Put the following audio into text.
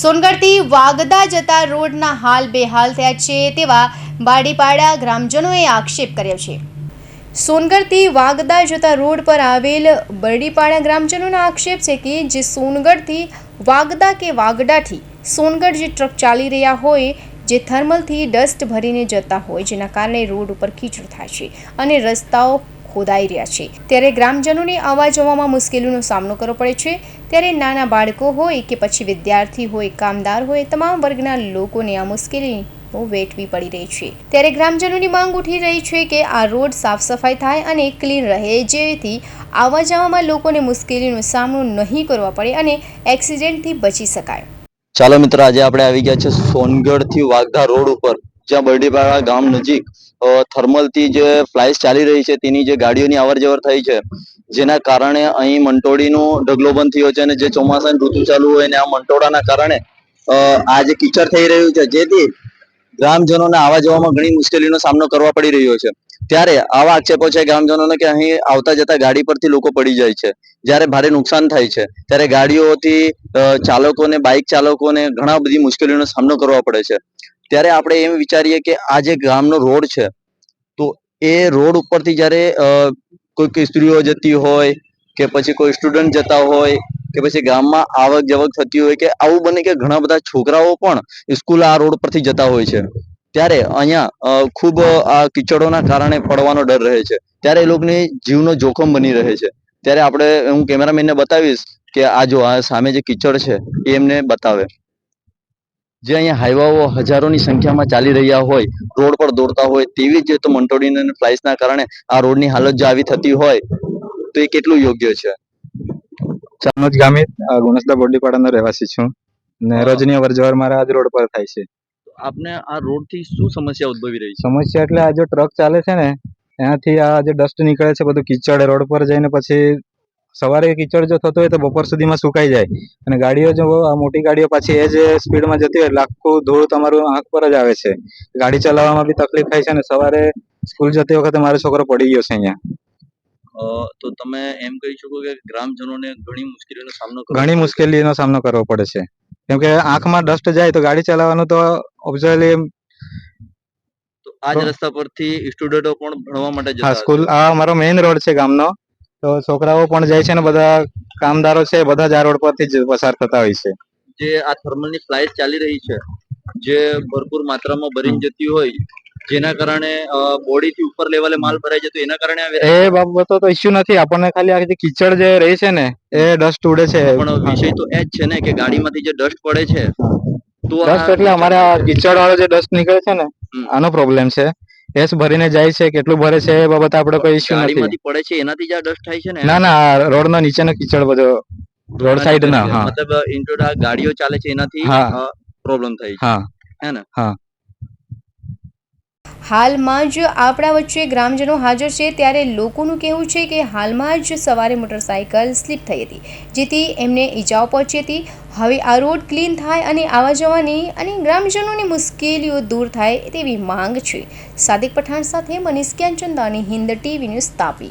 સોનગઢથી વાગદા જતા રોડના હાલ બેહાલ થયા છે તેવા બાડીપાડા ગ્રામજનોએ આક્ષેપ કર્યો છે। સોનગઢથી વાગદા જતા રોડ પર આવેલ બરડીપાડા ગ્રામજનોનો આક્ષેપ છે કે જે સોનગઢથી વાગદા કે વાગડાથી સોનગઢ જે ટ્રક ચાલી રહ્યા હોય જે થર્મલથી ડસ્ટ ભરીને જતા હોય જેના કારણે રોડ ઉપર કીચડ થાય છે અને રસ્તાઓ ખોદાઈ રહ્યા છે। ત્યારે ગ્રામજનોને આવવા જવામાં મુશ્કેલીનો સામનો કરવો પડે છે। ત્યારે નાના બાળકો હોય કે પછી વિદ્યાર્થી હોય કામદાર હોય તમામ વર્ગના લોકોને આ મુશ્કેલી વેઠવી પડી રહી છે। ત્યારે ગ્રામજનોની માંગ ઉઠી રહી છે કે આ રોડ સાફ સફાઈ થાય અને ક્લીન રહે જેથી આવવા જવામાં લોકોને મુશ્કેલીનો સામનો નહીં કરવો પડે અને એક્સિડન્ટથી બચી શકાય। ચાલો મિત્રો, આજે આપણે આવી ગયા છે સોનગઢથી વાગદા રોડ ઉપર, જ્યાં બરડીપાડા ગામ નજીક થર્મલથી જે ફ્લાઇટ ચાલી રહી છે તેની જે ગાડીઓની અવર જવર થઈ છે, જેના કારણે અહીં મંટોળીનો ઢગલો બંધ થયો છે અને જે ચોમાસાની ઋતુ ચાલુ હોય ને આ મંટોળાના કારણે આ જે કીચડ થઈ રહ્યું છે જેથી ગ્રામજનોને આવવા જવામાં ઘણી મુશ્કેલીનો સામનો કરવા પડી રહ્યો છે। ત્યારે આવા આક્ષેપો છે ગ્રામજનોને કે અહીં આવતા જતા ગાડી પરથી લોકો પડી જાય છે, જ્યારે ભારે નુકસાન થાય છે, ત્યારે ગાડીઓથી ચાલકોને બાઇક ચાલકોને ઘણા બધી મુશ્કેલીનો સામનો કરવા પડે છે। ત્યારે આપણે એમ વિચારીએ કે આ જે ગામનો રોડ છે તો એ રોડ ઉપરથી જ્યારે કોઈ સ્ત્રીઓ જતી હોય કે પછી કોઈ સ્ટુડન્ટ જતા હોય કે પછી ગામમાં આવક જવક થતી હોય કે આવું બને કે ઘણા બધા છોકરાઓ પણ સ્કૂલ આ રોડ પરથી જતા હોય છે, ત્યારે અહીંયા ખૂબ આ કીચડોના કારણે પડવાનો ડર રહે છે। ત્યારે એ લોકોની જીવનો જોખમ બની રહે છે। ત્યારે આપણે હું કેમેરામેનને બતાવીશ કે આ જો આ સામે જે કીચડ છે એ એમને બતાવે। જે અહીંયા હાઈવાઓ હજારોની સંખ્યામાં ચાલી રહ્યા હોય, રોડ પર દોડતા હોય, તેવી જ તો મંટોળીને ફ્લાઇટ્સના કારણે આ રોડની હાલત જો આવી થતી હોય તો એ કેટલું યોગ્ય છે। ચાનોજ ગામિત ગુણસદા બરડીપાડાનો રહેવાસી છું ને રોજની અવર જવર મારા આજ રોડ પર થાય છે। આપને આ રોડથી શું સમસ્યા ઉદ્ભવી રહી છે? સમસ્યા એટલે આ જો ટ્રક ચાલે છે ને એનાથી આ જે ડસ્ટ નીકળે છે બધું કીચડ રોડ પર જઈને પછી સવારે કીચડ જો થતો હોય તો બપોર સુધીમાં સુકાઈ જાય અને ગાડીઓ જો આ મોટી ગાડીઓ પાછી એ જ સ્પીડમાં જતી હોય એટલે આખું ધૂળ તમારું આંખ પર જ આવે છે। ગાડી ચલાવવામાં બી તકલીફ થાય છે અને સવારે સ્કૂલ જતી વખતે મારો છોકરો પડી ગયો છે અહીંયા। તો તમે એમ કહી શકો કે ગ્રામજનોને ઘણી મુશ્કેલીનો સામનો કરવો પડે છે, કેમ કે આંખમાં ડસ્ટ જાય તો ગાડી ચલાવવાનું તો ઓબ્ઝર્વલી તો આ જ રસ્તા પરથી સ્ટુડન્ટો પણ ભણવા માટે જતા હા સ્કૂલ આ અમારો મેઇન રોડ છે ગામનો, તો છોકરાઓ પણ જાય છે ને બધા કામદારો છે બધા જ આ રોડ પરથી જ પસાર થતા હોય છે। જે આ થર્મલની ફ્લાઇટ ચાલી રહી છે જે ભરપૂર માત્રામાં ભરીને જતી હોય જેના કારણે બોડીથી ઉપર લેવલે માલ ભરાઈ જતો એના કારણે એ બાબતો તો ઇશ્યુ નથી, આપણને ખાલી આ જે કીચડ જે રહી છે ને એ ડસ્ટ ઉડે છે। પણ વિષય તો એ જ છે ને કે ગાડીમાંથી જે ડસ્ટ પડે છે તો ડસ્ટ એટલે અમારે આ કીચડ વાળો જે ડસ્ટ નીકળે છે ને આનો પ્રોબ્લેમ છે। એસ ભરીને જાય છે, કેટલું ભરે છે એ બાબત આપણે કોઈ ઇશ્યુ નથી। ગાડીમાંથી પડે છે એનાથી જ આ ડસ્ટ થાય છે ને? ના રોડ નો નીચેનો કીચડ બધો રોડ સાઈડ ના, હા મતલબ ઇન્ટુ ગાડીઓ ચાલે છે એનાથી પ્રોબ્લેમ થાય છે, હે ને? હા। હાલમાં જ આપણા વચ્ચે ગ્રામજનો હાજર છે, ત્યારે લોકોનું કહેવું છે કે હાલમાં જ સવારે મોટરસાઇકલ સ્લીપ થઈ હતી જેથી એમને ઈજાઓ પહોંચી હતી। હવે આ રોડ ક્લીન થાય અને આવવા જવાની અને ગ્રામજનોની મુશ્કેલીઓ દૂર થાય તેવી માંગ છે। સાદિક પઠાણ સાથે મનીષ ક્યાંચંદાની હિન્દ ટીવી ન્યૂઝ તાપી।